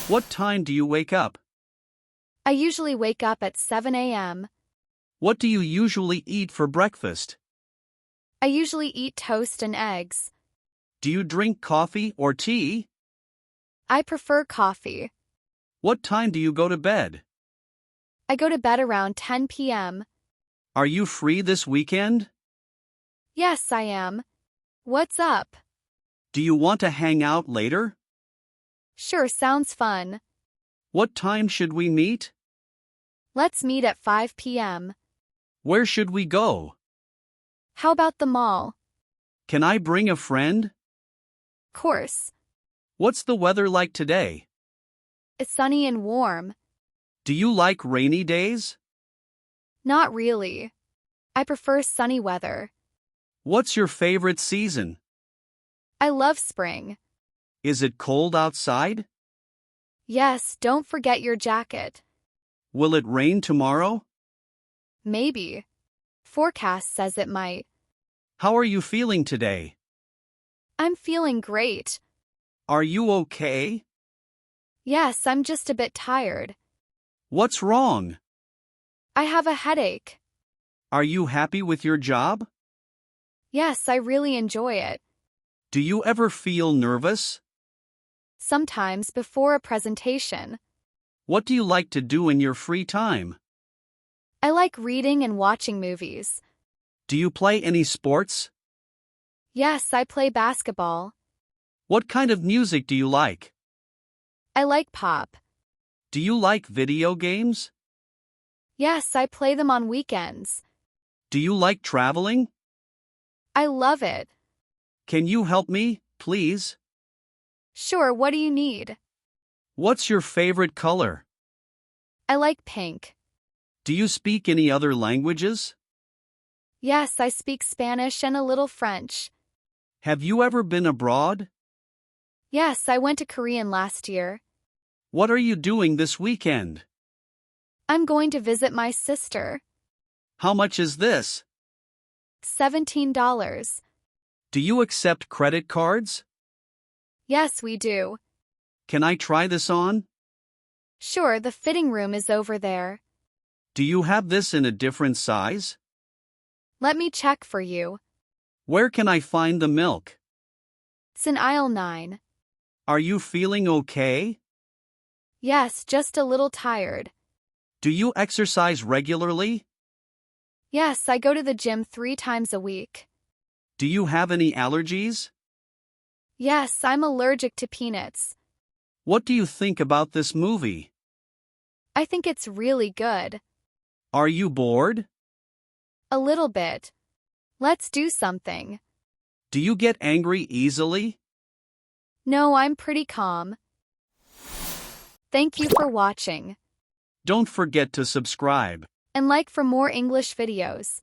What time do you wake up? I usually wake up at 7 a.m. What do you usually eat for breakfast? I usually eat toast and eggs. Do you drink coffee or tea? I prefer coffee. What time do you go to bed? I go to bed around 10 p.m. Are you free this weekend? Yes, I am. What's up? Do you want to hang out later? Sure, sounds fun. What time should we meet? Let's meet at 5 p.m. Where should we go? How about the mall? Can I bring a friend? Course. What's the weather like today? It's sunny and warm. Do you like rainy days? Not really. I prefer sunny weather. What's your favorite season? I love spring. Is it cold outside? Yes, don't forget your jacket. Will it rain tomorrow? Maybe. Forecast says it might. How are you feeling today? I'm feeling great. Are you okay? Yes, I'm just a bit tired. What's wrong? I have a headache. Are you happy with your job? Yes, I really enjoy it. Do you ever feel nervous? Sometimes before a presentation. What do you like to do in your free time? I like reading and watching movies. Do you play any sports? Yes, I play basketball. What kind of music do you like? I like pop. Do you like video games? Yes, I play them on weekends. Do you like traveling? I love it. Can you help me, please? Sure, what do you need? What's your favorite color? I like pink. Do you speak any other languages? Yes, I speak Spanish and a little French. Have you ever been abroad? Yes, I went to Korean last year. What are you doing this weekend? I'm going to visit my sister. How much is this? $17. Do you accept credit cards? Yes, we do. Can I try this on? Sure, the fitting room is over there. Do you have this in a different size? Let me check for you. Where can I find the milk? It's in aisle 9. Are you feeling okay? Yes, just a little tired. Do you exercise regularly? Yes, I go to the gym 3 times a week. Do you have any allergies? Yes, I'm allergic to peanuts. What do you think about this movie? I think it's really good. Are you bored? A little bit. Let's do something. Do you get angry easily? No, I'm pretty calm. Thank you for watching. Don't forget to subscribe. And like for more English videos.